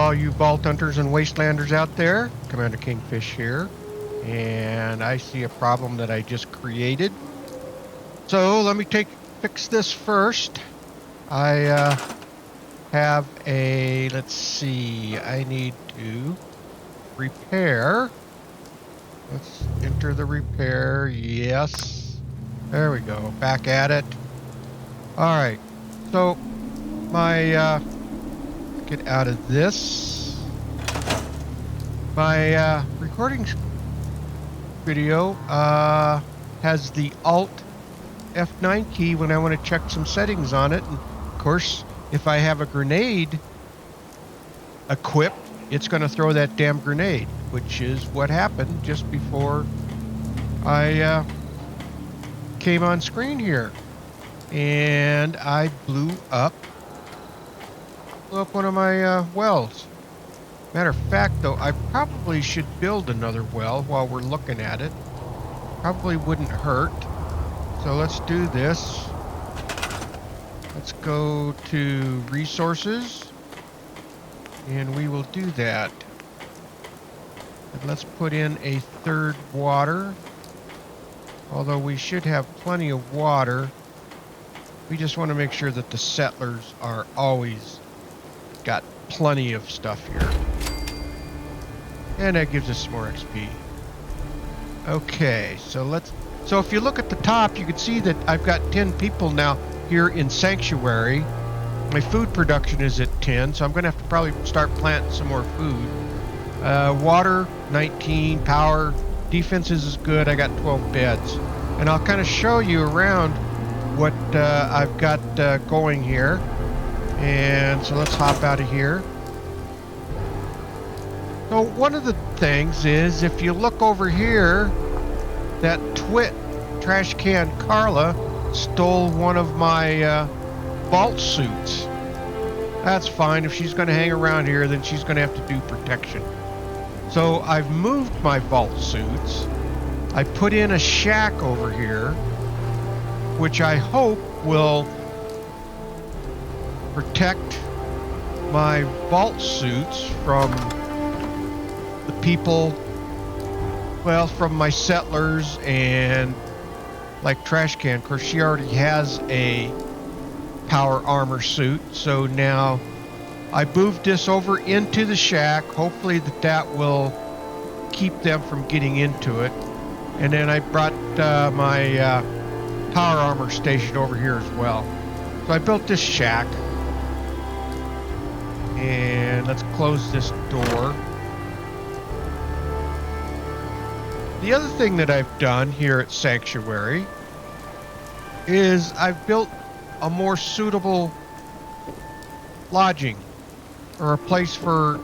all you vault hunters and wastelanders out there. Commander Kingfish here. And I see a problem that I just created. So let me fix this first. I have a, let's see, I need to repair. Let's enter the repair. Yes. There we go. Back at it. All right. So my get out of this. My recording video has the Alt F9 key when I want to check some settings on it. And of course, if I have a grenade equipped, it's going to throw that damn grenade, which is what happened just before I came on screen here. And I blew up one of my wells. Matter of fact, though, I probably should build another well while we're looking at it. Probably wouldn't hurt. So let's do this. Let's go to resources. And we will do that. And let's put in a third water. Although we should have plenty of water. We just want to make sure that the settlers are always got plenty of stuff here. And that gives us some more XP. Okay, so if you look at the top, you can see that I've got 10 people now here in Sanctuary. My food production is at 10, so I'm going to have to probably start planting some more food. Water, 19. Power, defenses is good. I got 12 beds. And I'll kind of show you around what I've got going here. And so let's hop out of here. So one of the things is, if you look over here, that twit trash can Carla stole one of my vault suits. That's fine. If she's going to hang around here, then she's going to have to do protection. So I've moved my vault suits. I put in a shack over here, which I hope will protect my vault suits from the people, well, from my settlers and like trash can. Of course, she already has a power armor suit, so now I moved this over into the shack. Hopefully that will keep them from getting into it. And then I brought my power armor station over here as well. So I built this shack. And let's close this door. The other thing that I've done here at Sanctuary is I've built a more suitable lodging, or a place for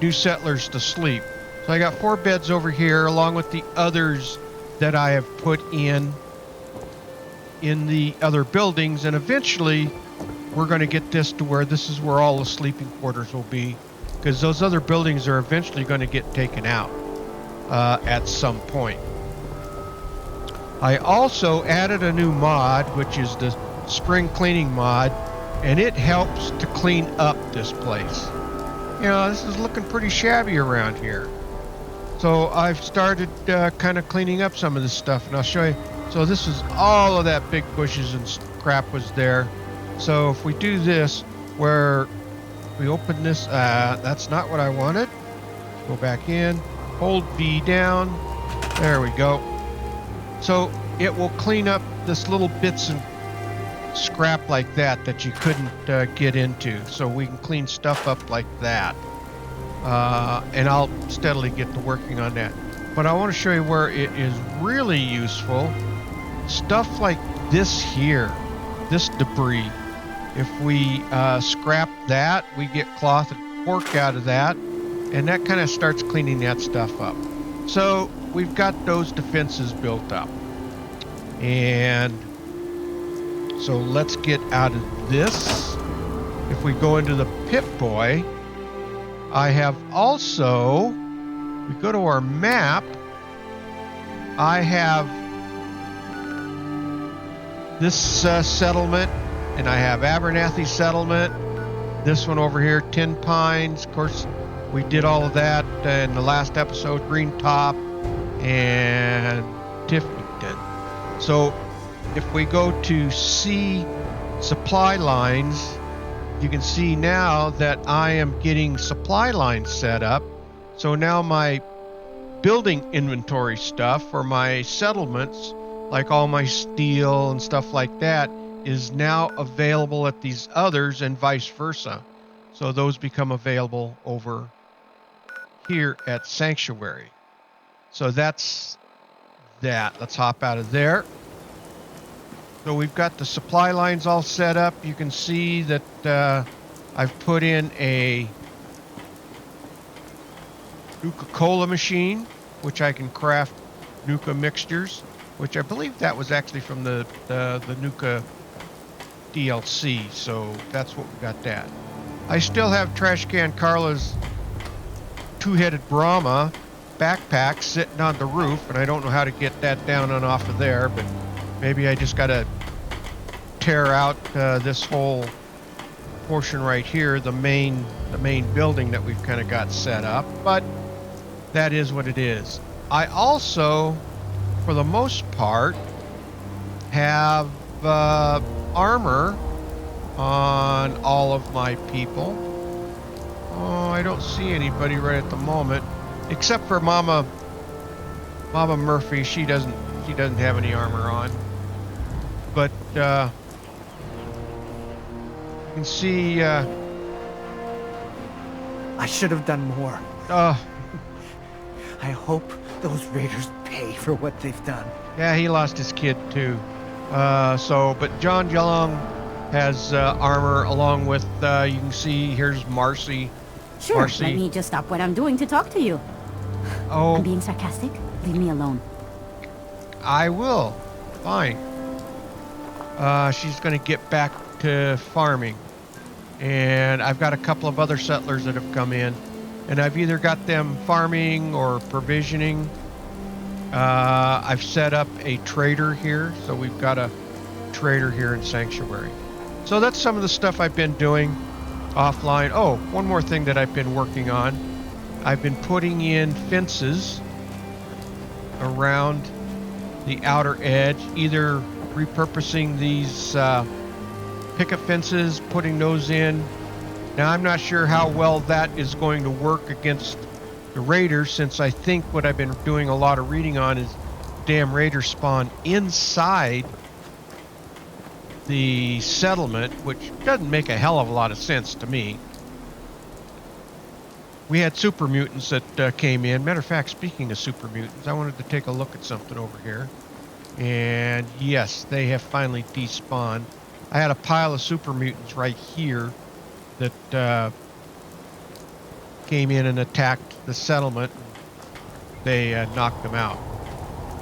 new settlers to sleep. So I got 4 beds over here, along with the others that I have put in the other buildings, and eventually we're going to get this to where this is where all the sleeping quarters will be, because those other buildings are eventually going to get taken out at some point. I also added a new mod, which is the spring cleaning mod, and it helps to clean up this place. You know, this is looking pretty shabby around here. So I've started kind of cleaning up some of this stuff, and I'll show you. So this is all of that big bushes and crap was there. So if we do this, where we open this, that's not what I wanted. Go back in, hold B down. There we go. So it will clean up this little bits and scrap like that you couldn't get into. So we can clean stuff up like that. And I'll steadily get to working on that. But I want to show you where it is really useful. Stuff like this here, this debris. If we scrap that, we get cloth and cork out of that, and that kind of starts cleaning that stuff up. So we've got those defenses built up. And so let's get out of this. If we go into the Pip-Boy, I have also, we go to our map, I have this settlement, and I have Abernathy settlement, This one over here, Tin Pines. Of course, we did all of that in the last episode. Green Top and Tiffington. So if we go to see supply lines, you can see now that I am getting supply lines set up. So now my building inventory stuff for my settlements, like all my steel and stuff like that, is now available at these others and vice versa. So those become available over here at Sanctuary. So that's that. Let's hop out of there. So we've got the supply lines all set up. You can see that I've put in a Nuka-Cola machine, which I can craft Nuka mixtures, which I believe that was actually from the Nuka DLC. So that's what we got that. I still have Trash Can Carla's two-headed Brahma backpack sitting on the roof, and I don't know how to get that down and off of there, but maybe I just got to tear out this whole portion right here, the main building that we've kind of got set up, but that is what it is. I also, for the most part, have armor on all of my people. Oh, I don't see anybody right at the moment, except for Mama Murphy. She doesn't have any armor on, but you can see. I should have done more. I hope those raiders pay for what they've done. Yeah, he lost his kid too. But John Young has armor along with, you can see, here's Marcy. Sure, Marcy. Let me just stop what I'm doing to talk to you. Oh. I'm being sarcastic. Leave me alone. I will. Fine. She's going to get back to farming. And I've got a couple of other settlers that have come in. And I've either got them farming or provisioning. I've set up a trader here. So we've got a trader here in Sanctuary. So that's some of the stuff I've been doing offline. Oh, one more thing that I've been working on. I've been putting in fences around the outer edge, either repurposing these picket fences, putting those in. Now, I'm not sure how well that is going to work against the raiders, since I think what I've been doing a lot of reading on is damn raiders spawn inside the settlement, which doesn't make a hell of a lot of sense to me. We had super mutants that came in. Matter of fact, speaking of super mutants, I wanted to take a look at something over here. And yes, they have finally despawned. I had a pile of super mutants right here that came in and attacked the settlement. They knocked them out.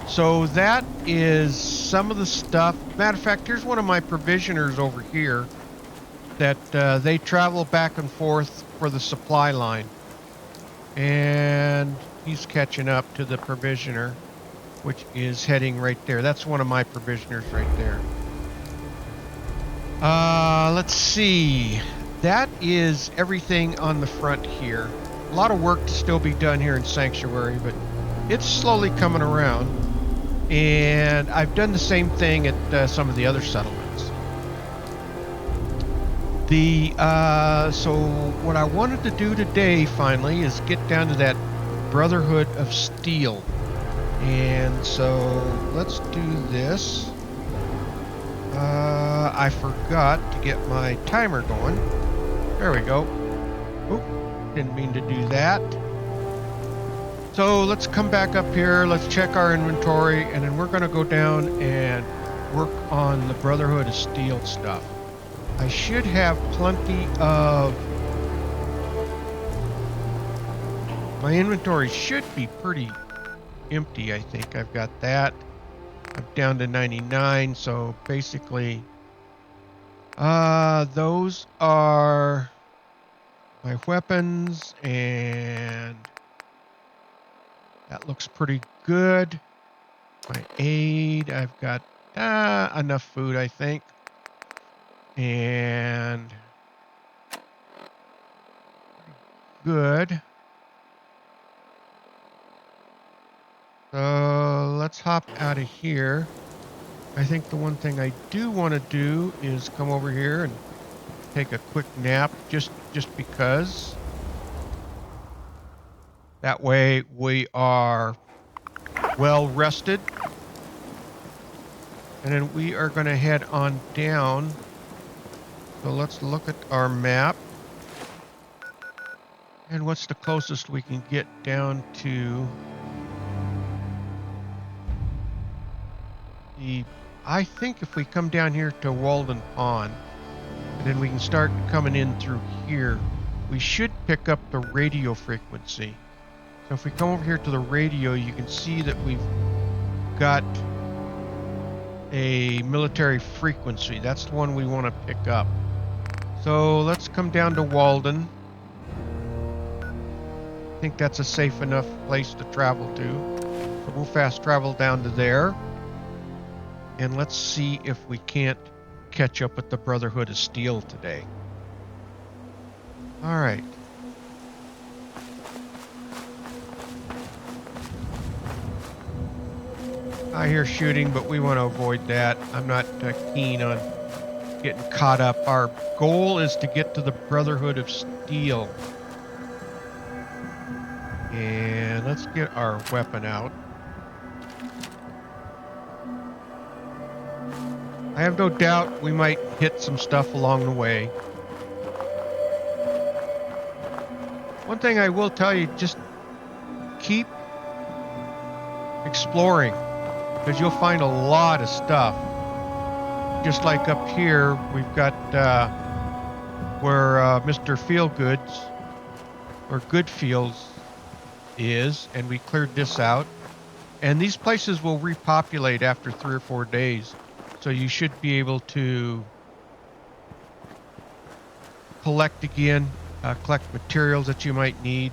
So that is some of the stuff. Matter of fact, here's one of my provisioners over here that they travel back and forth for the supply line. And he's catching up to the provisioner, which is heading right there. That's one of my provisioners right there. Let's see. That is everything on the front here. A lot of work to still be done here in Sanctuary, but it's slowly coming around. And I've done the same thing at some of the other settlements. So what I wanted to do today finally is get down to that Brotherhood of Steel. And so let's do this. I forgot to get my timer going. There we go. Oop, didn't mean to do that. So let's come back up here. Let's check our inventory, and then we're going to go down and work on the Brotherhood of Steel stuff. I should have plenty of... My inventory should be pretty empty, I think. I've got that. I'm down to 99, so basically... those are my weapons, and that looks pretty good. My aid, I've got enough food, I think. And good. So let's hop out of here. I think the one thing I do want to do is come over here and take a quick nap just because. That way we are well rested. And then we are going to head on down. So let's look at our map. And what's the closest we can get down to the... I think if we come down here to Walden Pond, and then we can start coming in through here, we should pick up the radio frequency. So if we come over here to the radio, you can see that we've got a military frequency. That's the one we want to pick up. So let's come down to Walden. I think that's a safe enough place to travel to. So we'll fast travel down to there. And let's see if we can't catch up with the Brotherhood of Steel today. All right. I hear shooting, but we want to avoid that. I'm not keen on getting caught up. Our goal is to get to the Brotherhood of Steel. And let's get our weapon out. I have no doubt we might hit some stuff along the way. One thing I will tell you, just keep exploring, because you'll find a lot of stuff. Just like up here, we've got where Mr. Feelgood's, or Goodfields is, and we cleared this out. And these places will repopulate after 3 or 4 days. So you should be able to collect again, collect materials that you might need.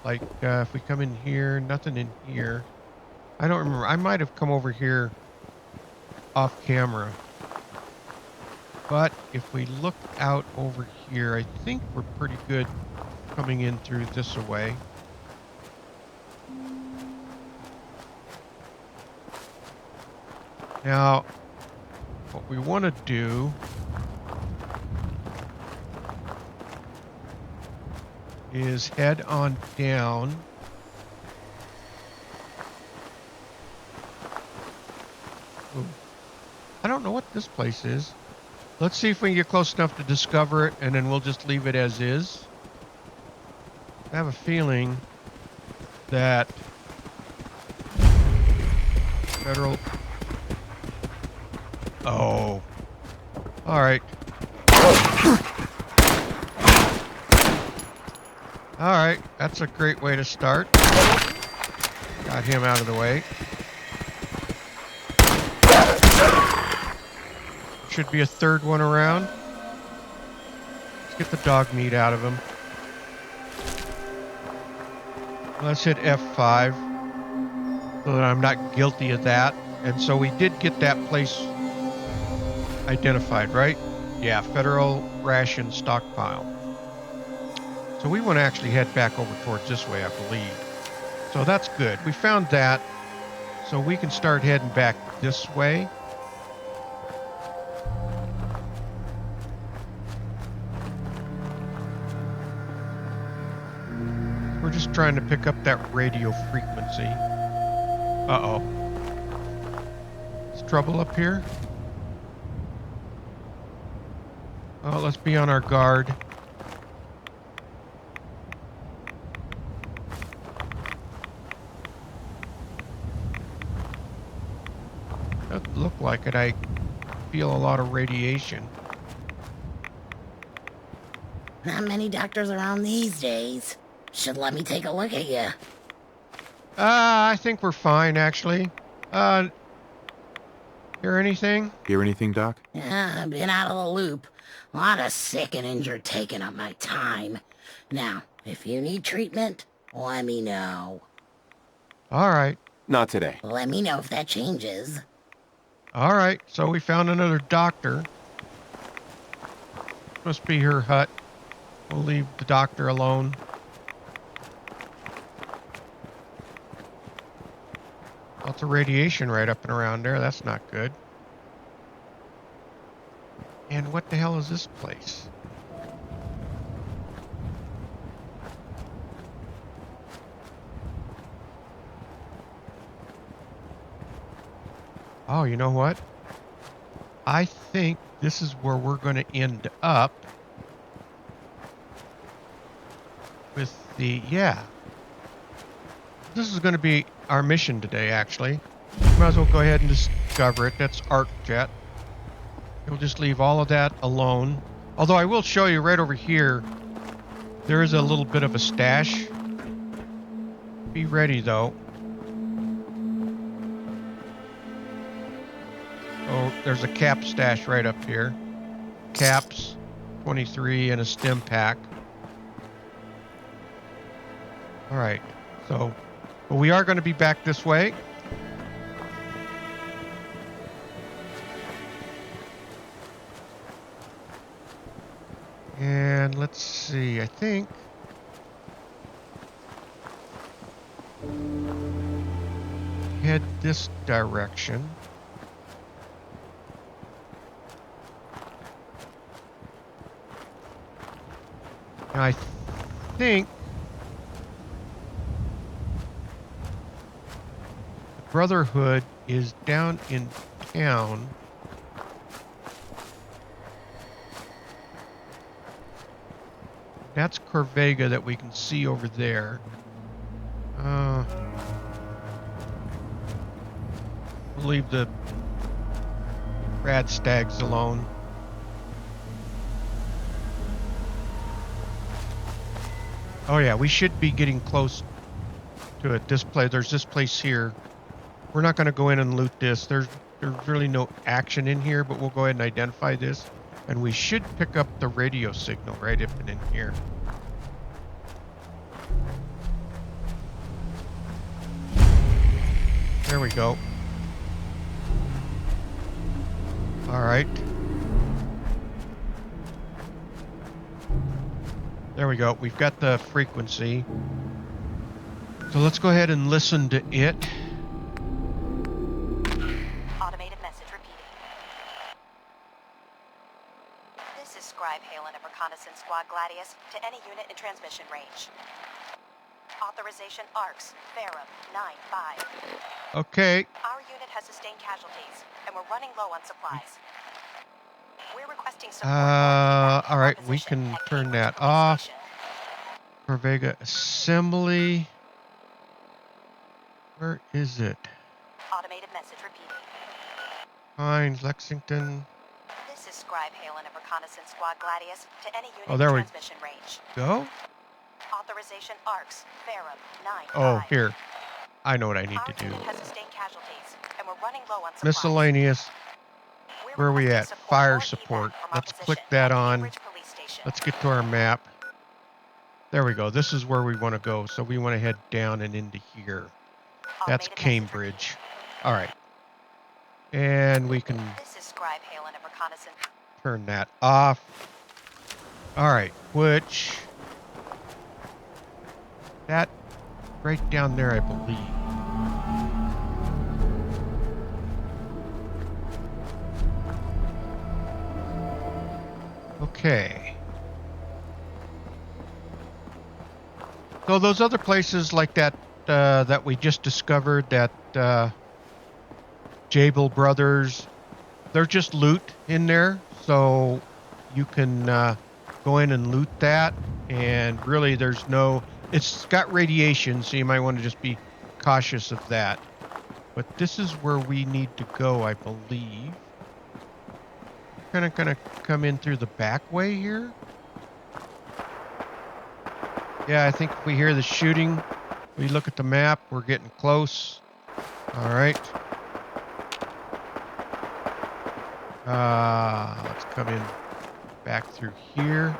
Like if we come in here, nothing in here. I don't remember. I might have come over here off camera. But if we look out over here, I think we're pretty good coming in through this way. Now, what we want to do is head on down. Ooh. I don't know what this place is. Let's see if we can get close enough to discover it, and then we'll just leave it as is. I have a feeling that federal... Oh. All right. All right. That's a great way to start. Got him out of the way. Should be a third one around. Let's get the dog meat out of him. Let's hit F5 so that I'm not guilty of that. And so we did get that place identified, right? Yeah, federal ration stockpile. So we want to actually head back over towards this way, I believe. So that's good. We found that. So we can start heading back this way. We're just trying to pick up that radio frequency. Uh-oh. Is trouble up here? Oh, let's be on our guard. Doesn't look like it. I feel a lot of radiation. Not many doctors around these days. Should let me take a look at you. I think we're fine, actually. Hear anything? Hear anything, Doc? Yeah, I've been out of the loop. A lot of sick and injured taking up my time. Now, if you need treatment, let me know. All right. Not today. Let me know if that changes. All right. So we found another doctor. Must be her hut. We'll leave the doctor alone. Lots of radiation right up and around there. That's not good. And what the hell is this place? Oh, you know what? I think this is where we're going to end up with the, yeah. This is going to be our mission today, actually. Might as well go ahead and discover it. That's ArcJet. We'll just leave all of that alone. Although I will show you right over here, there is a little bit of a stash. Be ready, though. Oh, there's a cap stash right up here. Caps, 23, and a stim pack. All right, so but we are going to be back this way. And let's see, I think head this direction. And I think the Brotherhood is down in town. That's Corvega that we can see over there. We'll leave the rad stags alone. Oh yeah, we should be getting close to it. There's this place here. We're not going to go in and loot this. There's really no action in here, but we'll go ahead and identify this. And we should pick up the radio signal right up and in here. There we go. All right. There we go. We've got the frequency. So let's go ahead and listen to it. Automated message repeating. This is Scribe Halen of Reconnaissance Squad Gladius to any unit in transmission range. Authorization ARCS, Ferrum, 9-5. Okay. Our unit has sustained casualties, and we're running low on supplies. We're requesting support. All right, we can turn that off. Corvega Assembly. Where is it? Automated message repeating. Fine, Lexington. This is Scribe Halen of Reconnaissance Squad Gladius to any unit Oh, there in we transmission range. go. Authorization ARCS, Ferrum, 9-5. Oh, here. I know what I need Our to do. unit has sustained casualties, and we're running low on supplies. Miscellaneous. We're Where are we requesting at? support Fire or support. evac from Let's our click position that at on. Cambridge Police Station. Let's get to our map. There we go. This is where we want to go. So we want to head down and into here. That's Automated message Cambridge. All right. And we can repeating. This is Scribe Halen of Reconnaissance. turn that off. All right. Which... that right down there, I believe. Okay. So those other places like that that we just discovered, that Jabel Brothers, they're just loot in there. So you can go in and loot that. And really there's no... it's got radiation, so you might want to just be cautious of that. But this is where we need to go, I believe. Kind of gonna come in through the back way here. Yeah, I think if we hear the shooting, we look at the map, we're getting close. All right. Let's come in back through here.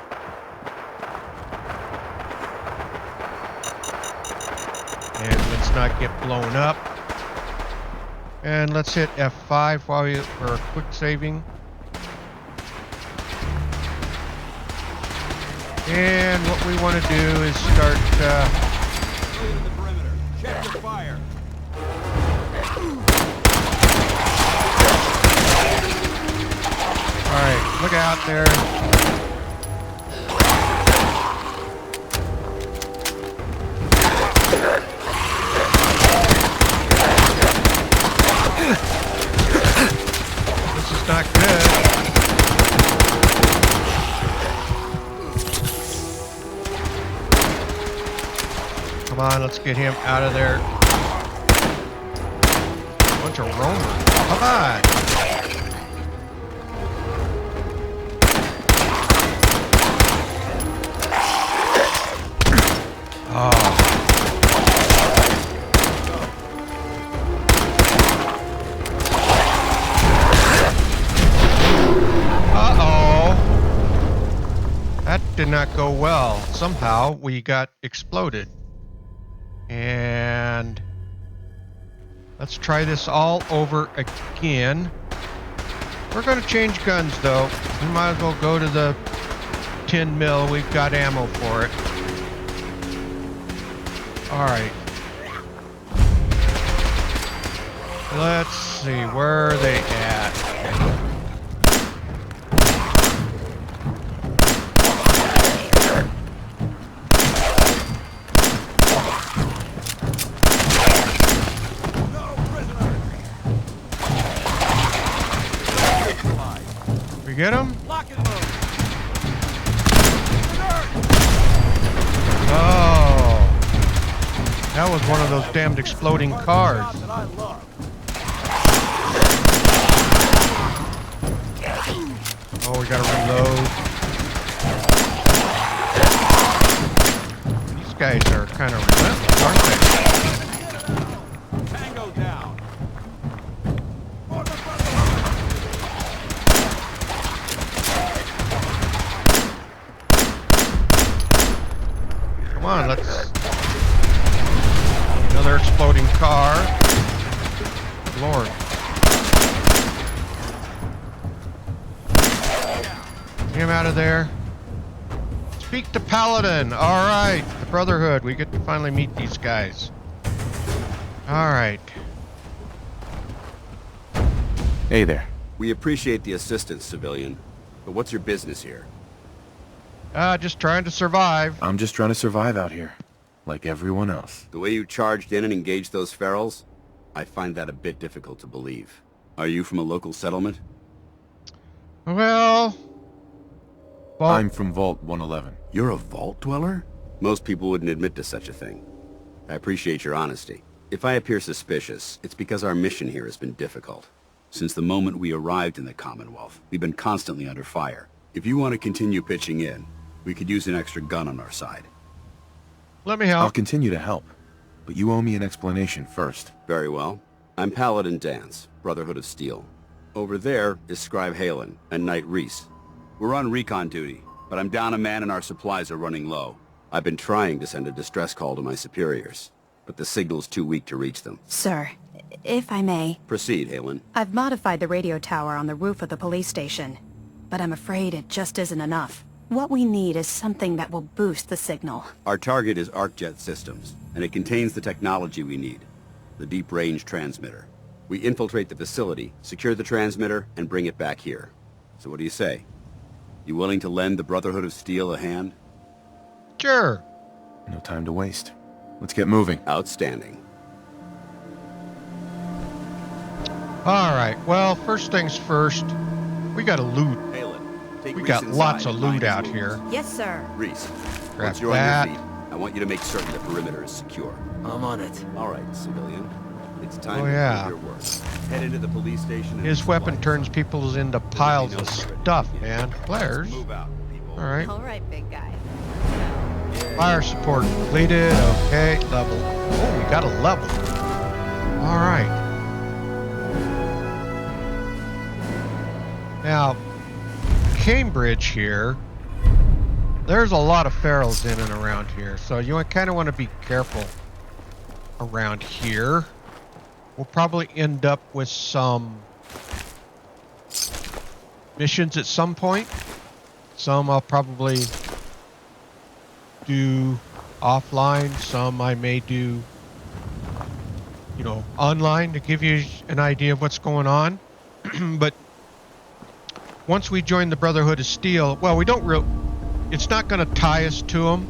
And let's not get blown up. And let's hit F5 while we're quick saving. And what we want to do is start... the perimeter. Check your fire. Alright, look out there. This is not good. Come on, let's get him out of there. Bunch of roamers. Come on. Oh. Uh-oh. That did not go well. Somehow we got exploded. And let's try this all over again. We're going to change guns though. We might as well go to the 10 mil. We've got ammo for it. Alright. Let's see, where are they at? We get him? Lock and load. Oh. That was one of those damned exploding cars. That I love. Oh, we gotta reload. These guys are kind of relentless, aren't they? Tango down. Come on, let's... Another exploding car. Lord. Get him out of there. Speak to Paladin. Alright, the Brotherhood. We get to finally meet these guys. Alright. Hey there. We appreciate the assistance, civilian. But what's your business here? Just trying to survive. I'm just trying to survive out here, like everyone else. The way you charged in and engaged those ferals? I find that a bit difficult to believe. Are you from a local settlement? Well... I'm from Vault 111. You're a vault dweller? Most people wouldn't admit to such a thing. I appreciate your honesty. If I appear suspicious, it's because our mission here has been difficult. Since the moment we arrived in the Commonwealth, we've been constantly under fire. If you want to continue pitching in, we could use an extra gun on our side. Let me I'll help. continue to help, but you owe me an explanation first. Very well. I'm Paladin Dance, Brotherhood of Steel. Over there is Scribe Halen and Knight Reese. We're on recon duty, but I'm down a man and our supplies are running low. I've been trying to send a distress call to my superiors, but the signal's too weak to reach them. Sir, if I may, Proceed, Halen. I've modified the radio tower on the roof of the police station, but I'm afraid it just isn't enough. What we need is something that will boost the signal. Our target is ArcJet Systems, and it contains the technology we need, the deep-range transmitter. We infiltrate the facility, secure the transmitter, and bring it back here. So what do you say? You willing to lend the Brotherhood of Steel a hand? Sure. No time to waste. Let's get moving. Outstanding. Alright, well, first things first. We gotta loot. Halen, take We Reese got inside lots of and mind loot his out moves. here. Yes, sir. Reese, Grab once you're that. on your feet, I want you to make certain the perimeter is secure. I'm on it. All right, civilian. It's time Oh, to yeah. do your work. Head into the police station. and His weapon supply turns depot. people into piles of stuff, man. Flares. Move out, people. Alright. All right, big guy. Fire support completed. Okay, level. Oh, we got a level. Alright. Now, Cambridge here, there's a lot of ferals in and around here, so you kind of want to be careful around here. We'll probably end up with some missions at some point. Some I'll probably do offline. Some I may do, you know, online to give you an idea of what's going on. But once we join the Brotherhood of Steel, well, we don't real. It's not going to tie us to them.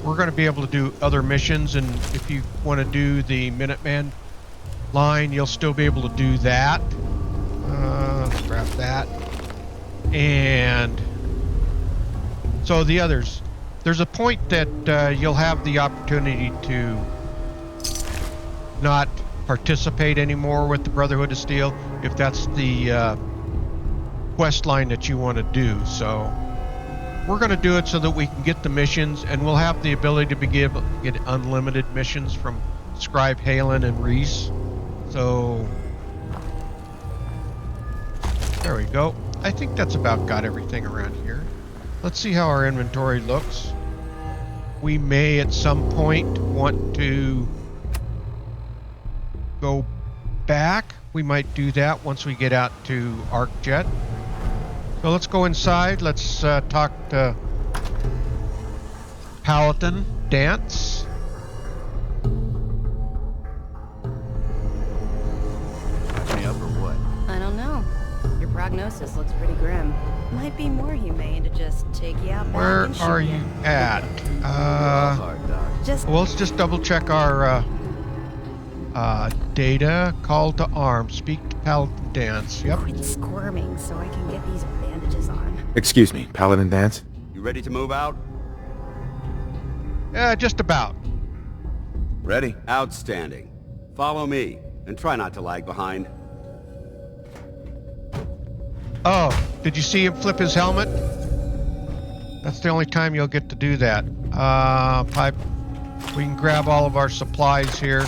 We're going to be able to do other missions, and if you want to do the Minuteman line, you'll still be able to do that. Let's grab that. And so the others, there's a point that you'll have the opportunity to not participate anymore with the Brotherhood of Steel if that's the quest line that you want to do. So we're going to do it so that we can get the missions, and we'll have the ability to get unlimited missions from Scribe Halen and Reese. So there we go. I think that's about got everything around here. Let's see how our inventory looks. We may at some point want to go back. We might do that once we get out to ArcJet. So let's go inside. Let's talk to Paladin Dance. Catch me up or what? I don't know. Your prognosis looks pretty grim. Might be more humane to just take you out back Where and shoot are you. you at? Hard, Doc. Just Well, let's just double check our data. Call to arms. Speak to Paladin Dance. Yep. quit squirming so I can get these bandages on. Excuse me, Paladin Dance? You ready to move out? Yeah, just about. Ready? Outstanding. Follow me, and try not to lag behind. Oh, did you see him flip his helmet? That's the only time you'll get to do that. Pipe. We can grab all of our supplies here.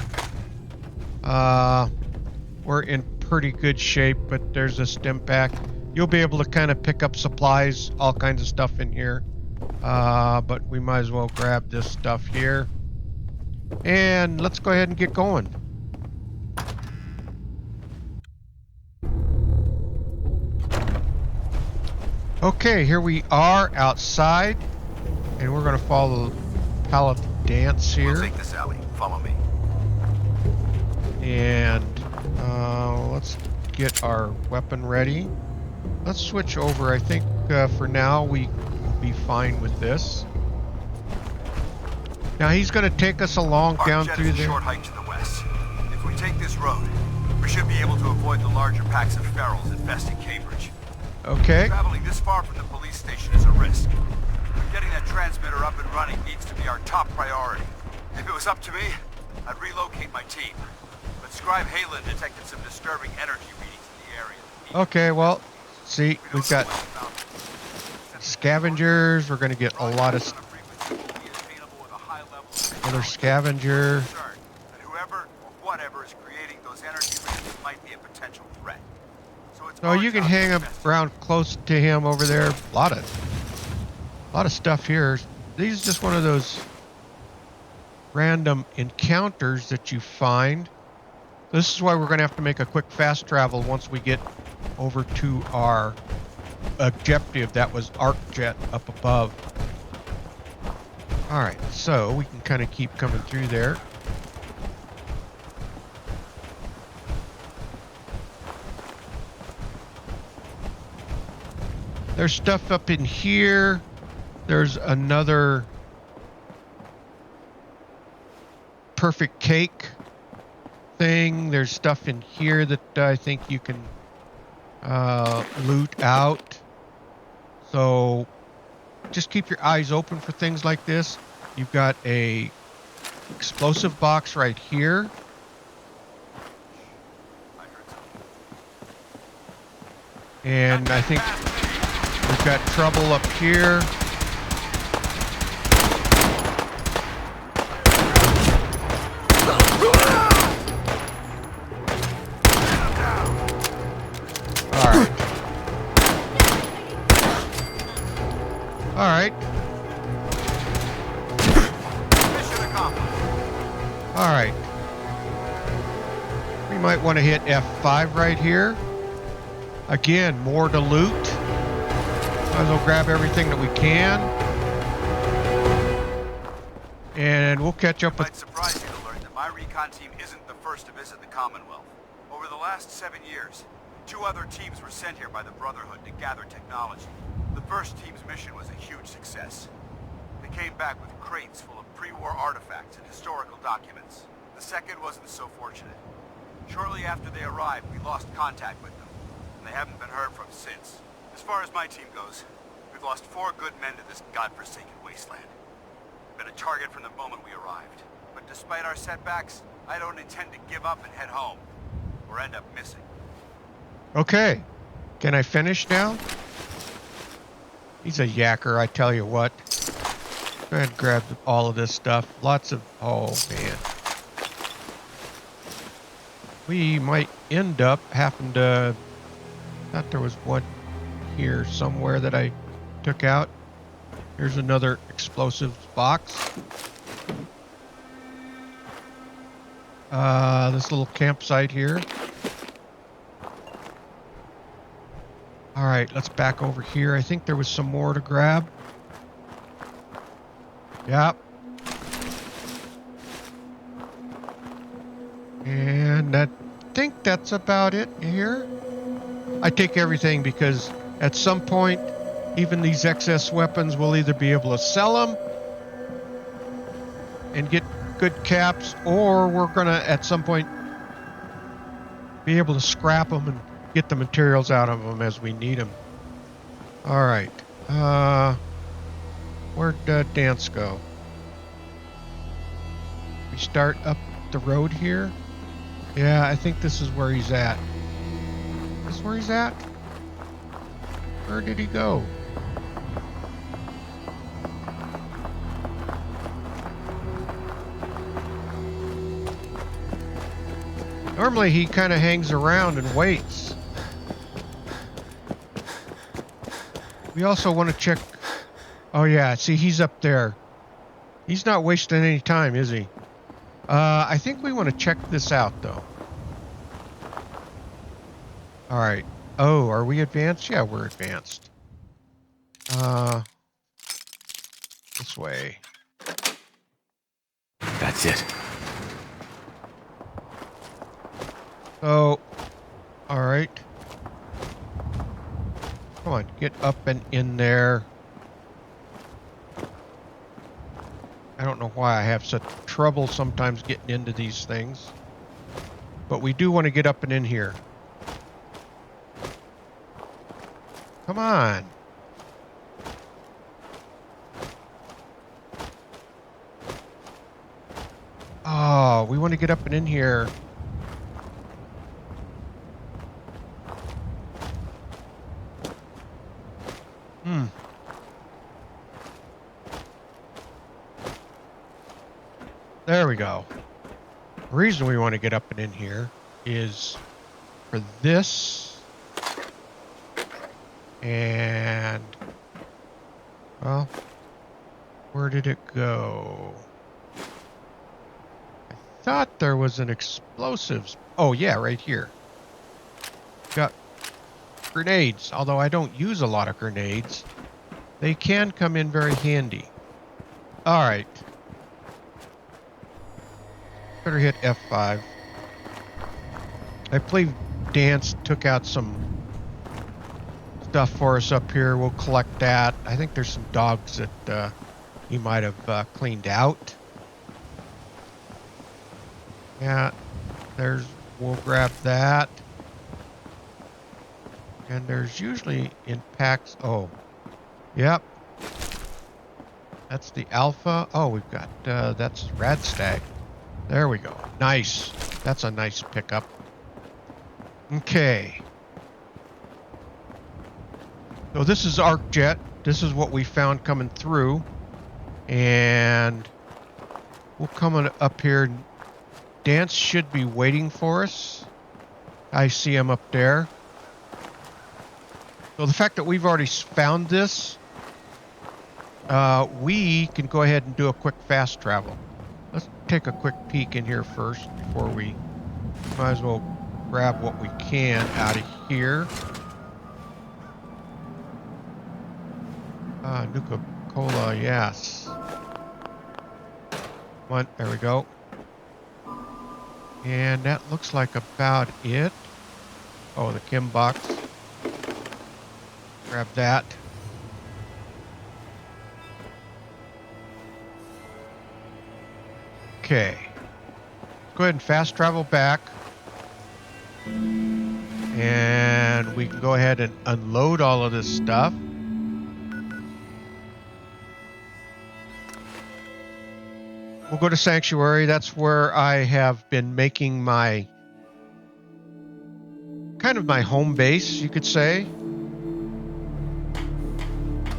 We're in pretty good shape, but there's a stim pack. You'll be able to kind of pick up supplies, all kinds of stuff in here. But we might as well grab this stuff here. And let's go ahead and get going. Okay, here we are outside, and we're going to follow Paladin Dance here. Take this alley. Follow me. And let's get our weapon ready. Let's switch over. I think for now we will be fine with this. Now he's going to take us along down through there. Short hike to the west. If we take this road, we should be able to avoid the larger packs of ferals infesting Cambridge. Okay. Traveling this far from the police station is a risk. Getting that transmitter up and running needs to be our top priority. If it was up to me, I'd relocate my team. But Scribe Halen detected some disturbing energy readings in the area. Okay, well, see, we've got scavengers. We're going to get a lot of another scavenger. Whoever or whatever is creating those energy readings might be a potential threat. So you can hang around close to him over there. A lot of stuff here. These are just one of those random encounters that you find. This is why we're going to have to make a quick fast travel once we get over to our objective. That was ArcJet up above. All right, so we can kind of keep coming through there. There's stuff up in here. There's another perfect cake thing. There's stuff in here that I think you can loot out. So just keep your eyes open for things like this. You've got a explosive box right here. And I think we've got trouble up here. All right. All right. We might want to hit F5 right here. Again, more to loot. Might as well grab everything that we can. And we'll catch up It with... might surprise you to learn that my recon team isn't the first to visit the Commonwealth. Over the last 7 years, 2 other teams were sent here by the Brotherhood to gather technology. The first team's mission was a huge success. They came back with crates full of pre-war artifacts and historical documents. The second wasn't so fortunate. Shortly after they arrived, we lost contact with them, and they haven't been heard from since. As far as my team goes, we've lost 4 good men to this godforsaken wasteland. Been a target from the moment we arrived. But despite our setbacks, I don't intend to give up and head home, or end up missing. Okay. Can I finish now? He's a yacker, I tell you what. Go ahead and grab all of this stuff. Lots of... Oh, man. We might end up having to... I thought there was one here somewhere that I took out. Here's another explosives box. This little campsite here. Alright, let's back over here. I think there was some more to grab. Yep. And I think that's about it here. I take everything because at some point, even these excess weapons, we'll either be able to sell them and get good caps, or we're going to, at some point, be able to scrap them and get the materials out of them as we need them. All right. Where'd Dance go? We start up the road here. Yeah, I think this is where he's at. This is where he's at? Where did he go? Normally he kind of hangs around and waits. We also want to check... Oh yeah, see, he's up there. He's not wasting any time, is he? I think we want to check this out, though. Alright. Oh, are we advanced? Yeah, we're advanced. This way. That's it. So, alright. Come on, get up and in there. I don't know why I have such trouble sometimes getting into these things. But we do want to get up and in here. Come on. Oh, we want to get up and in here. There we go. The reason we want to get up and in here is for this. And, well, where did it go? I thought there was an explosives. Oh, yeah, right here. Got grenades. Although I don't use a lot of grenades, they can come in very handy. All right. Better hit F5. I believe Dance took out some stuff for us up here. We'll collect that. I think there's some dogs that he might have cleaned out. Yeah, we'll grab that. And there's usually in packs. Oh, yep. That's the alpha. Oh, we've got, that's Radstag. There we go. Nice. That's a nice pickup. Okay. So this is ArcJet. This is what we found coming through. And we'll come on up here. Dance should be waiting for us. I see him up there. So the fact that we've already found this, we can go ahead and do a quick fast travel. Let's take a quick peek in here first before we might as well grab what we can out of here. Nuka-Cola, yes. Come on, there we go. And that looks like about it. Oh, the chem box. Grab that. Okay. Go ahead and fast travel back. And we can go ahead and unload all of this stuff. We'll go to Sanctuary. That's where I have been making my kind of my home base, you could say.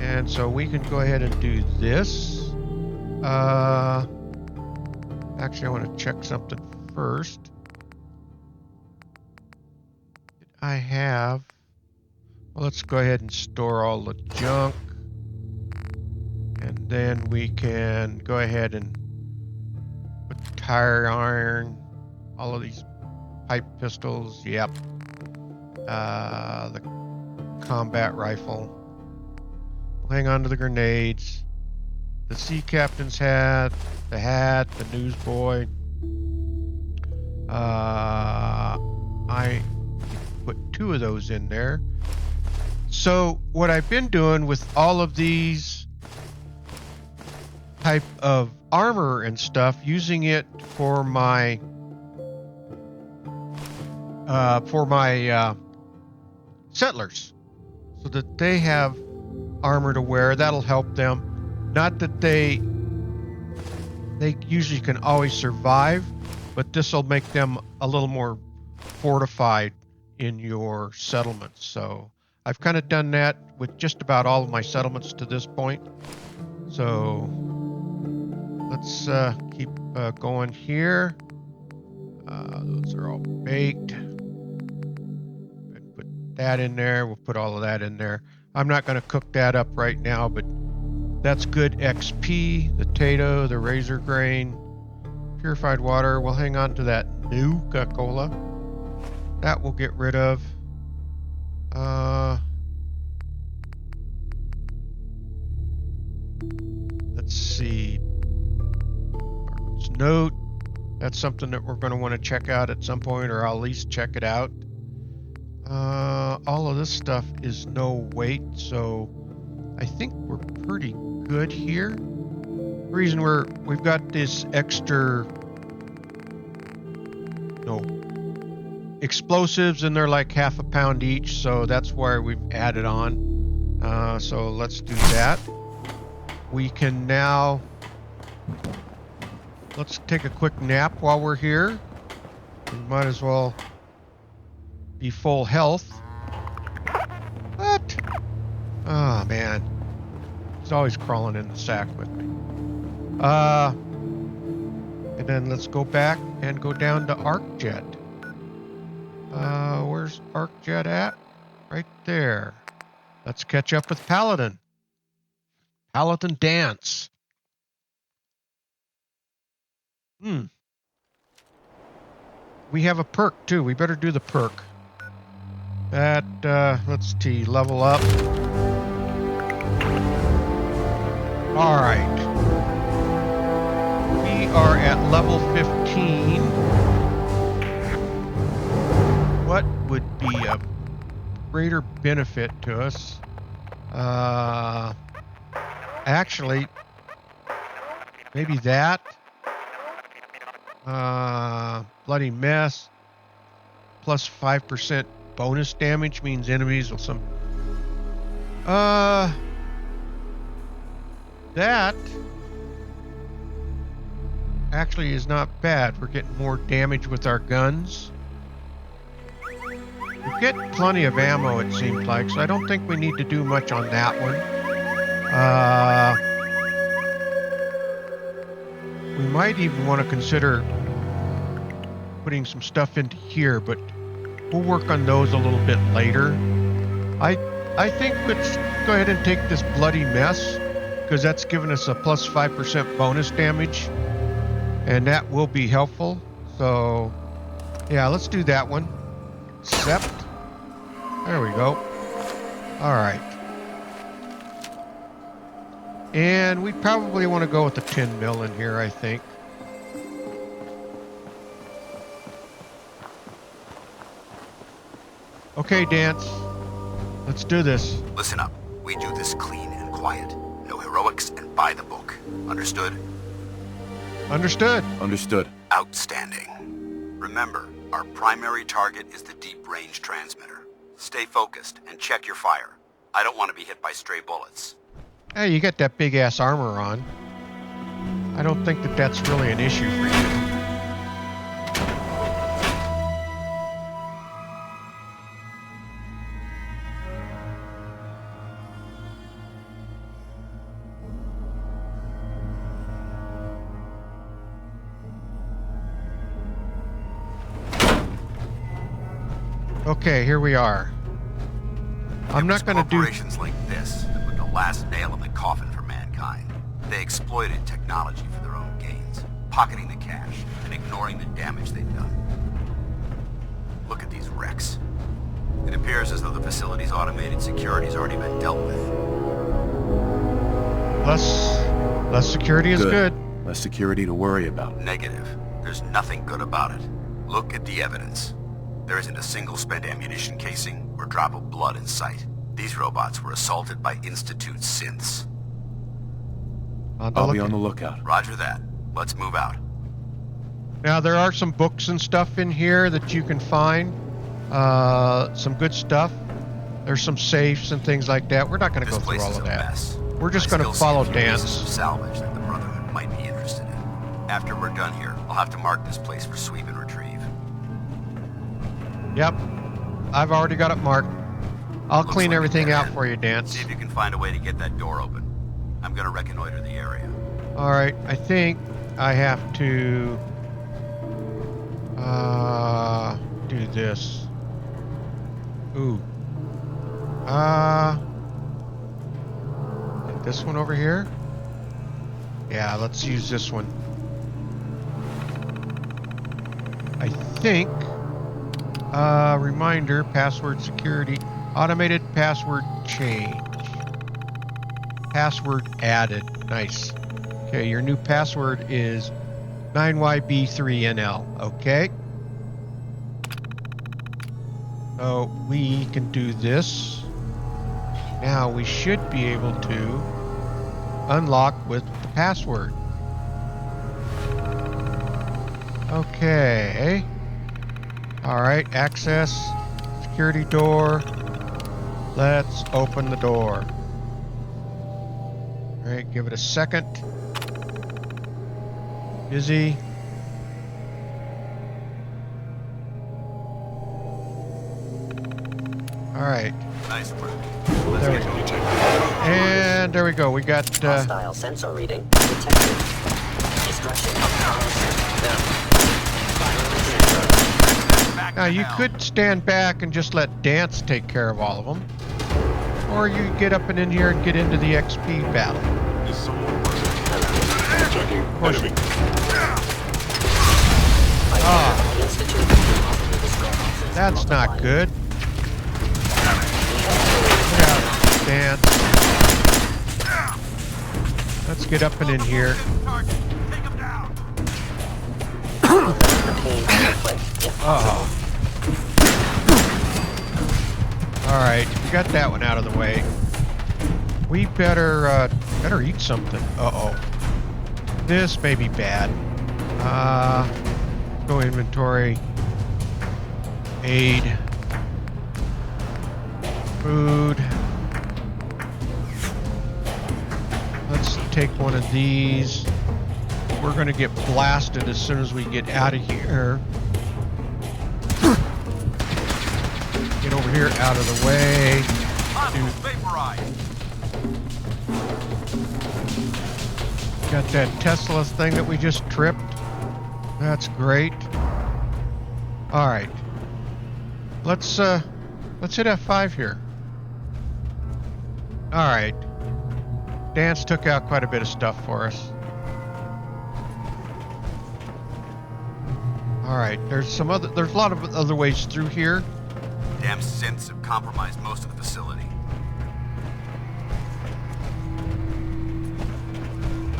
And so we can go ahead and do this. Actually, I want to check something first. I have... Well, let's go ahead and store all the junk. And then we can go ahead and put tire iron, all of these pipe pistols, yep. The combat rifle. We'll hang on to the grenades. The sea captain's hat, the newsboy. I put 2 of those in there. So what I've been doing with all of these type of armor and stuff, using it for my settlers, so that they have armor to wear. That'll help them. Not that they usually can always survive, but this will make them a little more fortified in your settlements. So I've kind of done that with just about all of my settlements to this point. So let's keep going here. Those are all baked. Put that in there. We'll put all of that in there. I'm not going to cook that up right now, but that's good XP. The potato, the razor grain, purified water. We'll hang on to that Nuka-Cola. That we'll get rid of. Let's see. Margaret's note. That's something that we're going to want to check out at some point, or I'll at least check it out. All of this stuff is no weight, so I think we're pretty good here. The reason we've got this extra explosives, and they're like half a pound each, so that's why we've added on. So let's do that. We can now, let's take a quick nap while we're here. We might as well be full health. What? Oh man, he's always crawling in the sack with me. And then let's go back and go down to ArcJet. Where's ArcJet at? Right there. Let's catch up with Paladin. Paladin dance. We have a perk too. We better do the perk. That, let's see, level up. Alright. We are at level 15. What would be a greater benefit to us? Actually, maybe that. Bloody mess. Plus 5% bonus damage means enemies will some. That actually is not bad. We're getting more damage with our guns. We get plenty of ammo, it seems like, so I don't think we need to do much on that one. We might even want to consider putting some stuff into here, but we'll work on those a little bit later. I think let's go ahead and take this bloody mess, because that's giving us a plus 5% bonus damage, and that will be helpful. So yeah, let's do that one. Accept. There we go. All right. And we probably want to go with the 10 mil in here, I think. Okay, Dance. Let's do this. Listen up. We do this clean and quiet. No heroics and by the book. Understood? Understood. Understood. Outstanding. Remember, our primary target is the deep-range transmitter. Stay focused and check your fire. I don't want to be hit by stray bullets. Hey, you got that big-ass armor on. I don't think that that's really an issue for you. Okay, here we are. I'm not going to do... Corporations like this that put the last nail in the coffin for mankind. They exploited technology for their own gains, pocketing the cash and ignoring the damage they've done. Look at these wrecks. It appears as though the facility's automated security's already been dealt with. Less security is good. Less security to worry about. Negative. There's nothing good about it. Look at the evidence. There isn't a single spent ammunition casing or drop of blood in sight. These robots were assaulted by Institute synths. I'll be on the lookout. Roger that. Let's move out. Now, there are some books and stuff in here that you can find. Some good stuff. There's some safes and things like that. We're not going to go through all of that. We're just going to follow Dance. Salvage that the Brotherhood might be interested in. After we're done here, I'll have to mark this place for sweep and retrieve. Yep. I've already got it marked. I'll Looks clean like everything a dead out end. for you, Dance. See if you can find a way to get that door open. I'm going to reconnoiter the area. Alright, I think I have to do this. Ooh. This one over here? Yeah, let's use this one. I think reminder, password security, automated password change. Password added. Nice. Okay, your new password is 9YB3NL. Okay. So we can do this. Now we should be able to unlock with the password. Okay. Alright, access, security door. Let's open the door. Alright, give it a second. Busy. Alright. Nice work. There we go. And there we go. We got hostile sensor reading detected. Destruction of now you could stand back and just let Dance take care of all of them. Or you could get up and in here and get into the XP battle. Is someone present? Checking enemy. That's not good. Look out, Dance. Let's get up and in here. Oh. Alright, we got that one out of the way. We better eat something. Uh-oh. This may be bad. Go inventory. Aid. Food. Let's take one of these. We're gonna get blasted as soon as we get out of here. Get over here out of the way. Got that Tesla thing that we just tripped. That's great. All right. Let's hit F5 here. All right. Dance took out quite a bit of stuff for us. All right. There's a lot of other ways through here. Damn synths have compromised most of the facility.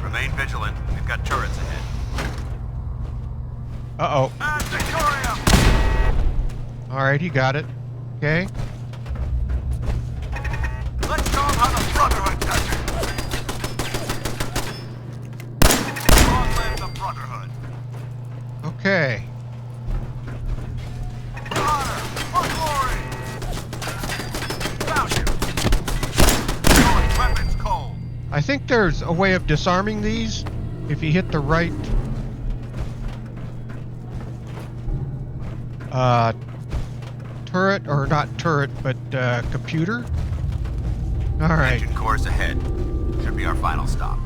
Remain vigilant. We've got turrets ahead. Uh-oh. All right, he got it. Okay. Let's show 'em how the Brotherhood does it! Long live the Brotherhood! Okay. For honor! For glory! Found him! Throwing weapons cold! I think there's a way of disarming these if you hit the right turret, or not turret, but computer. All right. Engine course ahead. Should be our final stop.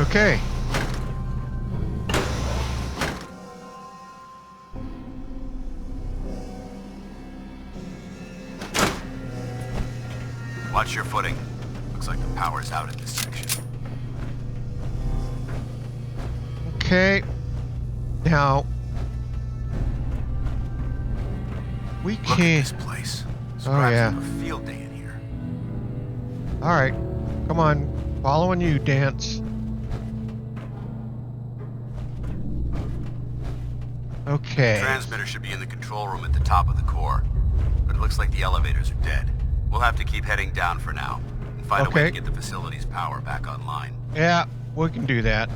Okay. Watch your footing. Looks like the power's out in this section. Okay. Now we Look at can't. this place. Oh, yeah. A field day in here. All right. Come on. Following you, Dance. Okay. Transmitter should be in the control room at the top of the core, but it looks like the elevators are dead. We'll have to keep heading down for now and find a way to get the facility's power back online. Yeah, we can do that.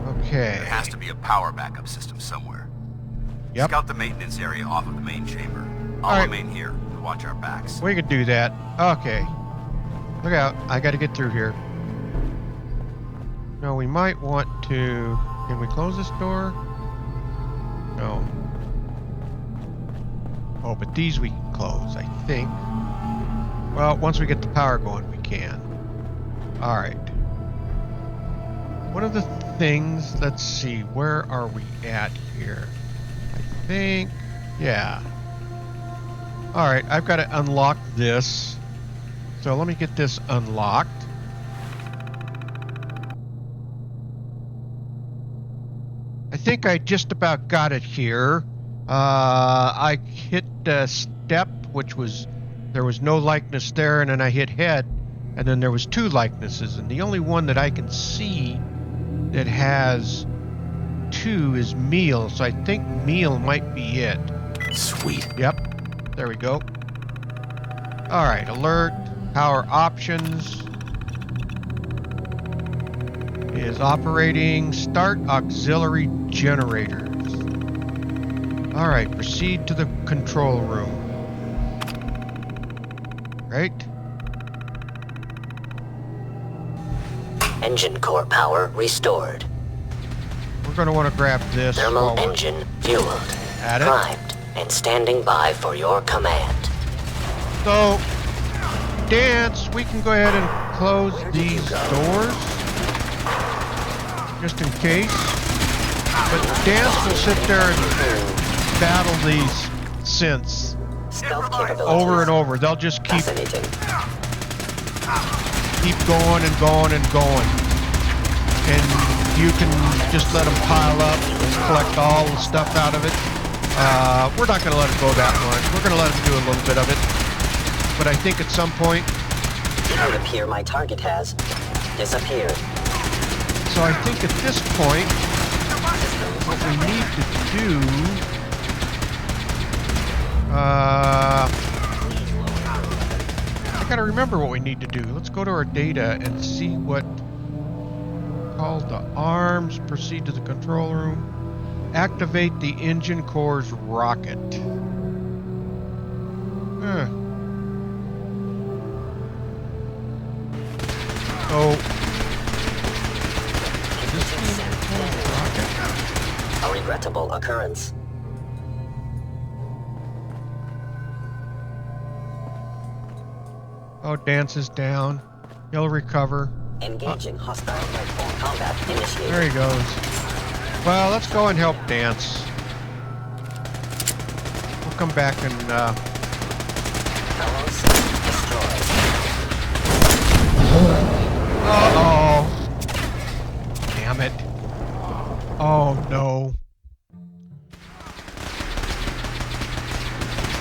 Okay. There has to be a power backup system somewhere. Yep. Scout the maintenance area off of the main chamber. I'll All right. remain here to watch our backs. We can do that. Okay. Look out. I got to get through here. No, we might want to... Can we close this door? No. Oh, but these we can close, I think. Well, once we get the power going, we can. All right. One of the things... Let's see. Where are we at here? I think... Yeah. All right. I've got to unlock this. So let me get this unlocked. I think I just about got it here. I hit step, which was, there was no likeness there, and then I hit head, and then there was two likenesses, and the only one that I can see that has two is meal, so I think meal might be it. Sweet. Yep. There we go. All right. Alert. Power options is operating. Start auxiliary generators. All right. Proceed to the control room. Right. Engine core power restored. We're going to want to grab this. Thermal engine fueled, At it. primed, and standing by for your command. So, Dance, we can go ahead and close these doors, just in case. But Dance will sit there and battle these synths Stealth capabilities. over and over. They'll just keep Fascinating. going and going and going. And you can just let them pile up and collect all the stuff out of it. We're not going to let it go that much. We're going to let them do a little bit of it. But I think at some point... It would appear my target has disappeared. So I think at this point, what we need to do... I gotta remember what we need to do. Let's go to our data and see what... Called the arms, proceed to the control room. Activate the engine core's rocket. So, A regrettable occurrence. oh, Dance is down. He'll recover. Engaging hostile airborne combat initiated. There he goes. Well, let's go and help Dance. We'll come back and, Alloy system destroyed. Uh-oh. Damn it. Oh, no.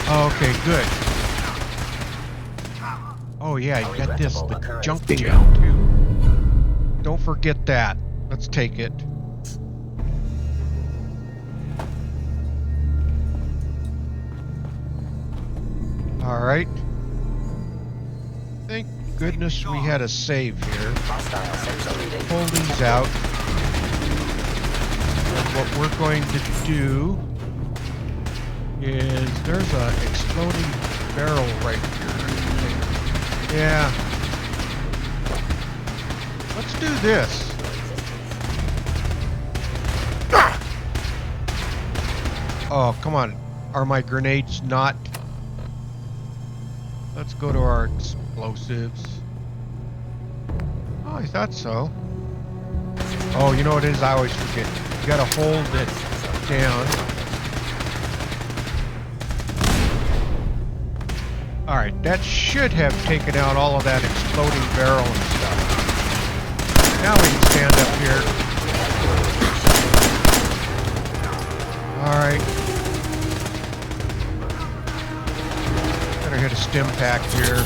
Okay, good. Oh, yeah, you got this, the junk gel, too. Don't forget that. Let's take it. Alright. Thank goodness we had a save here. Hostile sensor reading. Pull these out. And what we're going to do is there's an exploding barrel right here. Yeah. Let's do this. Oh, come on. Are my grenades not? Let's go to our explosives. Oh, I thought so. Oh, you know what it is? I always forget. You gotta hold it down. Alright, that should have taken out all of that exploding barrel and stuff. Now we can stand up here. Alright. Better hit a stim pack here.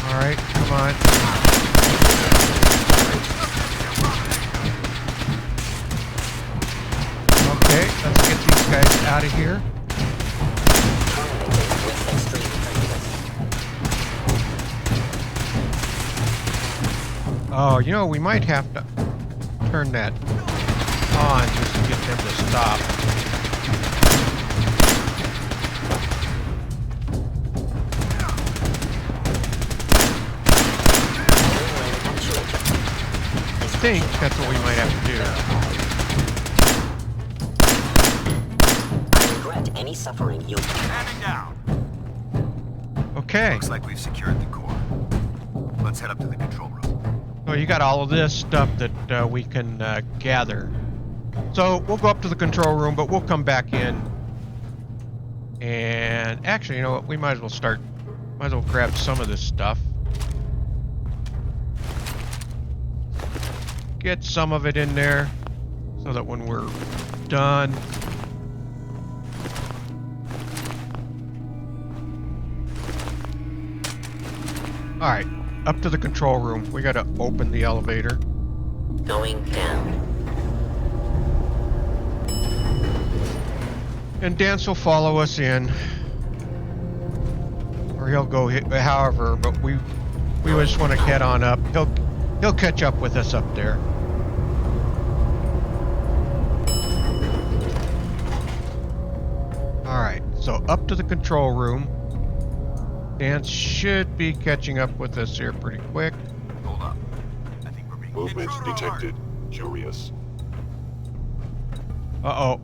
Alright, come on. Okay, let's get these guys out of here. Oh, you know, we might have to turn that on just to get them to stop. I think that's what we might have to I regret any suffering you... Standing down. do. Okay. Looks like we've secured the core. Let's head up to the control room. So you got all of this stuff that we can gather. So we'll go up to the control room, but we'll come back in. And actually, you know what? We might as well start. Might as well grab some of this stuff. Get some of it in there so that when we're done. All right. Up to the control room. We gotta open the elevator. Going down. And Dance will follow us in. Or he'll go however, but we just want to head on up. He'll catch up with us up there. Alright, so up to the control room. Dance should be catching up with us here pretty quick. Hold up. I think we're being Movement intruded alert. detected. Curious. Uh-oh.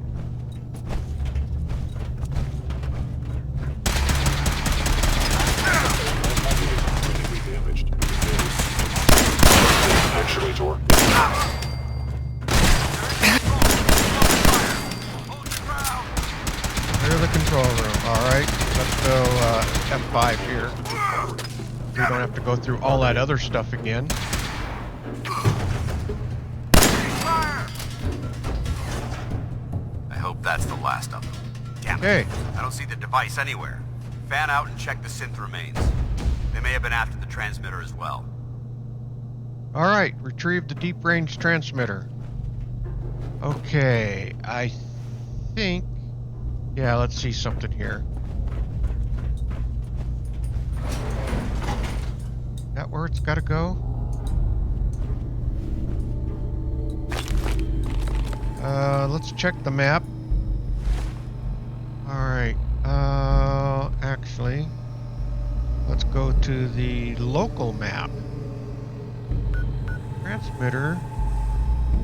Critically damaged. Actuator. Clear the control room. Alright, let's go F5 here. We don't have to go through all that other stuff again. I hope that's the last of them. Damn it. Okay. I don't see the device anywhere. Fan out and check the synth remains. They may have been after the transmitter as well. Alright, retrieve the deep range transmitter. Okay, I think... Yeah, let's see something here. Is that where it's gotta go? Let's check the map. Alright, actually, let's go to the local map. Transmitter.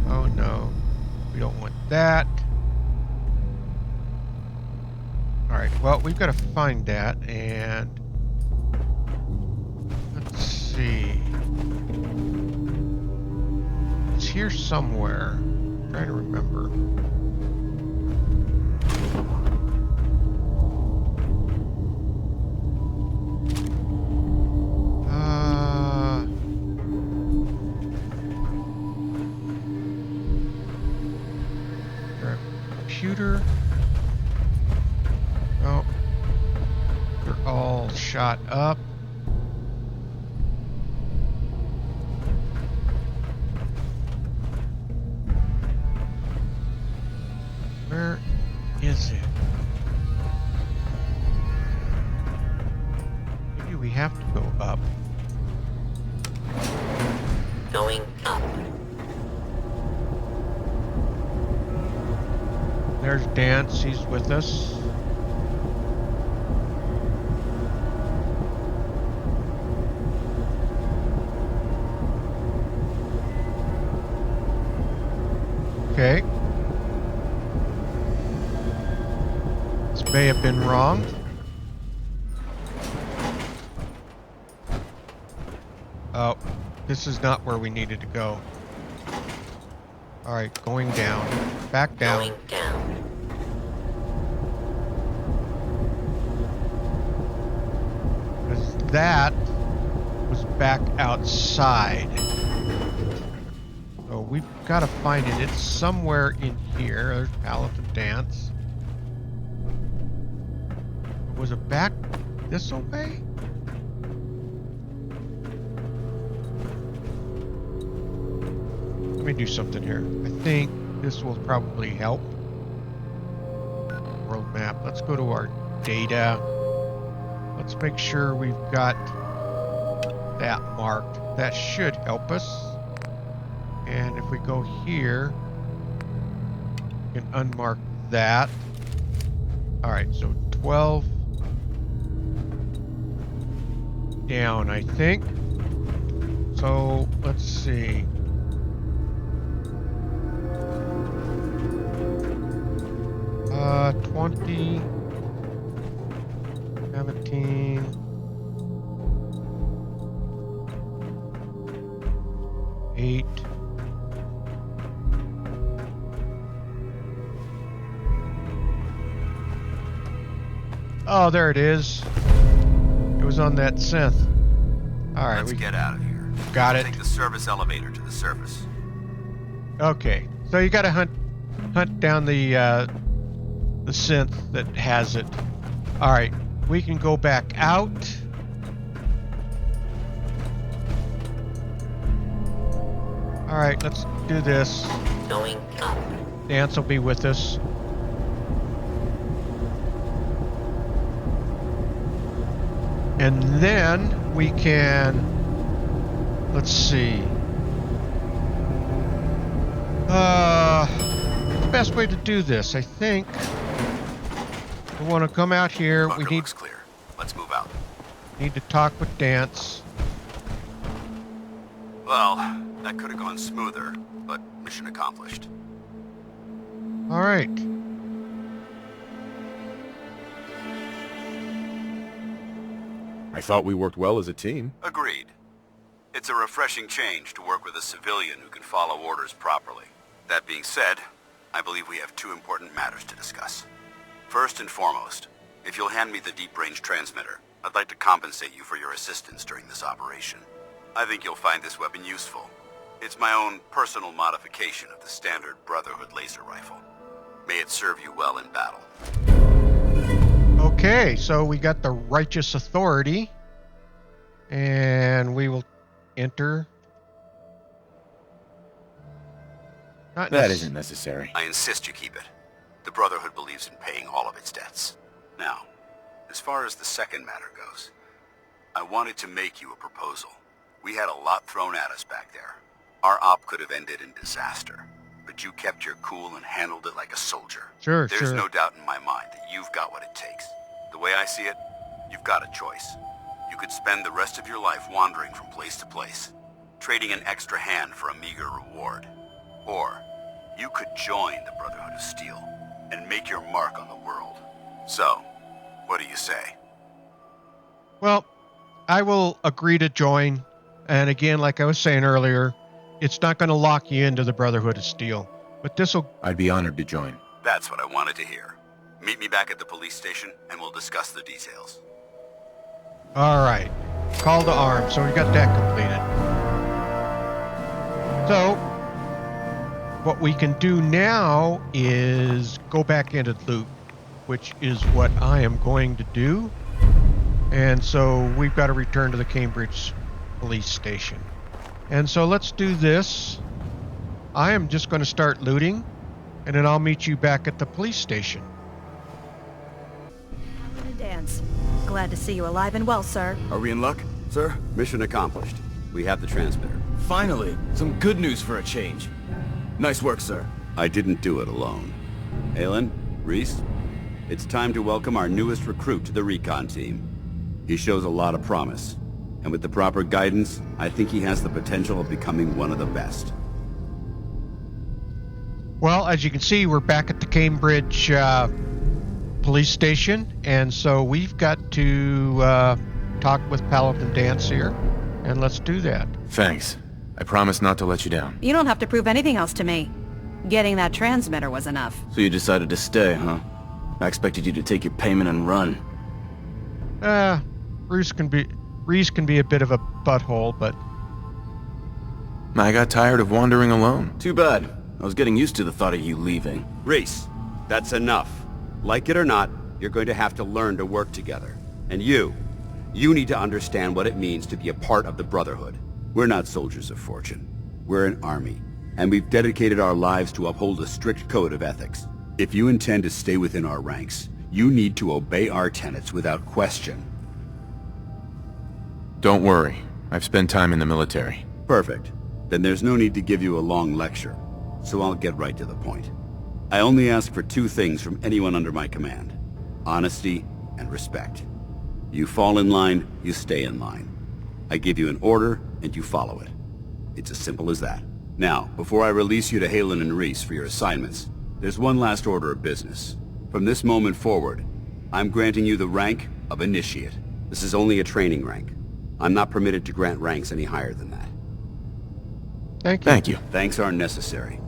Oh no, we don't want that. Alright, well, we've got to find that, and let's see. It's here somewhere. I'm trying to remember. Computer. Oh. all shot up. Where is it? Maybe we have to go up. Going up. There's Dance, he's with us. Okay. This may have been wrong. Oh, this is not where we needed to go. Alright, going down. Back down. Going down. Because that was back outside. So we've got to find it. It's somewhere in here. There's Palette of Dance. Was it back this way? Let me do something here. I think this will probably help. World map. Let's go to our data. Let's make sure we've got that marked. That should help us. And if we go here, we can unmark that. Alright, so 12 down, I think. So, let's see. Uh, 20, 17, 8. Oh, there it is. It was on that synth. All right, Let's get out of here. Got it. Take the service elevator to the surface. Okay, so you got to hunt down the synth that has it. All right, we can go back out. All right, let's do this. Going up. Dance will be with us. And then we can, let's see. The best way to do this, I think. We want to come out here. Bunker We need looks clear. Let's move out. need to talk with Dance. Well, that could have gone smoother, but mission accomplished. All right. I thought we worked well as a team. Agreed. It's a refreshing change to work with a civilian who can follow orders properly. That being said, I believe we have two important matters to discuss. First and foremost, if you'll hand me the deep-range transmitter, I'd like to compensate you for your assistance during this operation. I think you'll find this weapon useful. It's my own personal modification of the standard Brotherhood laser rifle. May it serve you well in battle. Okay, so we got the righteous authority. And we will enter. That isn't necessary. I insist you keep it. The Brotherhood believes in paying all of its debts. Now, as far as the second matter goes, I wanted to make you a proposal. We had a lot thrown at us back there. Our op could have ended in disaster, but you kept your cool and handled it like a soldier. Sure, There's no doubt in my mind that you've got what it takes. The way I see it, you've got a choice. You could spend the rest of your life wandering from place to place, trading an extra hand for a meager reward. Or, you could join the Brotherhood of Steel and make your mark on the world. So, what do you say? Well, I will agree to join. And again, like I was saying earlier, it's not going to lock you into the Brotherhood of Steel. But this will... I'd be honored to join. That's what I wanted to hear. Meet me back at the police station, and we'll discuss the details. All right. Call to arms. So we got that completed. So, what we can do now is go back into the loop, which is what I am going to do. And so we've got to return to the Cambridge police station. And so let's do this. I am just going to start looting, and then I'll meet you back at the police station. Dance. Glad to see you alive and well, sir. Are we in luck, sir? Mission accomplished. We have the transmitter. Finally, some good news for a change. Nice work, sir. I didn't do it alone. Aylin, Reese, it's time to welcome our newest recruit to the recon team. He shows a lot of promise, and with the proper guidance, I think he has the potential of becoming one of the best. Well, as you can see, we're back at the Cambridge police station, and so we've got to talk with Paladin Dance here, and let's do that. Thanks. I promise not to let you down. You don't have to prove anything else to me. Getting that transmitter was enough. So you decided to stay, huh? I expected you to take your payment and run. Reese can be a bit of a butthole, but I got tired of wandering alone. Too bad. I was getting used to the thought of you leaving. Reese, that's enough. Like it or not, you're going to have to learn to work together. And you need to understand what it means to be a part of the Brotherhood. We're not soldiers of fortune. We're an army, and we've dedicated our lives to uphold a strict code of ethics. If you intend to stay within our ranks, you need to obey our tenets without question. Don't worry. I've spent time in the military. Perfect. Then there's no need to give you a long lecture, so I'll get right to the point. I only ask for two things from anyone under my command: honesty and respect. You fall in line, you stay in line. I give you an order, and you follow it. It's as simple as that. Now, before I release you to Halen and Reese for your assignments, there's one last order of business. From this moment forward, I'm granting you the rank of Initiate. This is only a training rank. I'm not permitted to grant ranks any higher than that. Thank you. Thanks aren't necessary.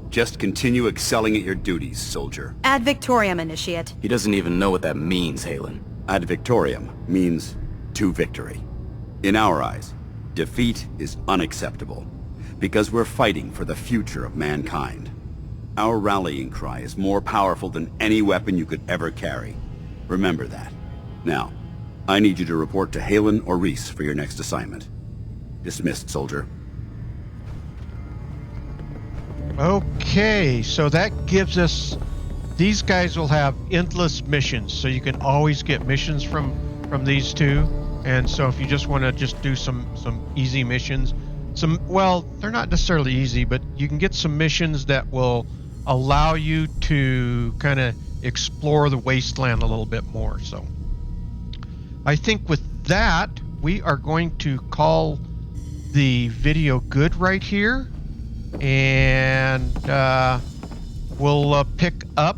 Just continue excelling at your duties, soldier. Ad Victoriam, Initiate. He doesn't even know what that means, Halen. Ad Victoriam means to victory. In our eyes, defeat is unacceptable, because we're fighting for the future of mankind. Our rallying cry is more powerful than any weapon you could ever carry. Remember that. Now, I need you to report to Halen or Reese for your next assignment. Dismissed, soldier. Okay, so that gives us... These guys will have endless missions, so you can always get missions from these two. And so if you just want to just do some easy missions, well, they're not necessarily easy, but you can get some missions that will allow you to kind of explore the wasteland a little bit more. So I think with that, we are going to call the video good right here, and we'll pick up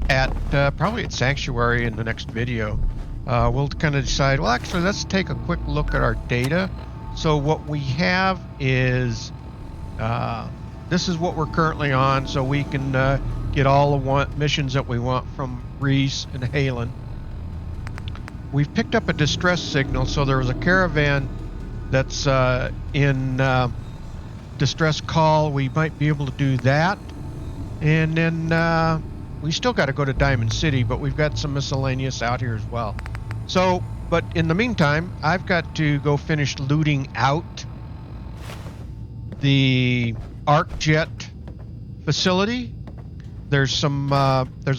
at probably at Sanctuary in the next video. We'll kind of decide, well, actually, let's take a quick look at our data. So what we have is, this is what we're currently on, so we can get all the missions that we want from Reese and Halen. We've picked up a distress signal, so there was a caravan that's in distress call. We might be able to do that. And then we still got to go to Diamond City, but we've got some miscellaneous out here as well. So, but in the meantime, I've got to go finish looting out the ArcJet facility. There's a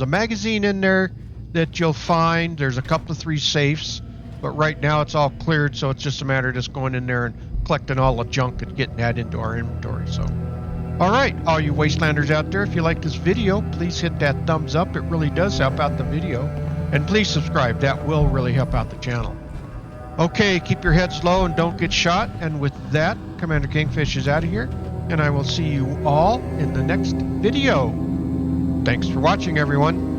magazine in there that you'll find. There's a couple of 3 safes, but right now it's all cleared, so it's just a matter of just going in there and collecting all the junk and getting that into our inventory. So, all right, all you Wastelanders out there, if you like this video, please hit that thumbs up. It really does help out the video. And please subscribe. That will really help out the channel. Okay, keep your heads low and don't get shot. And with that, Commander Kingfish is out of here. And I will see you all in the next video. Thanks for watching, everyone.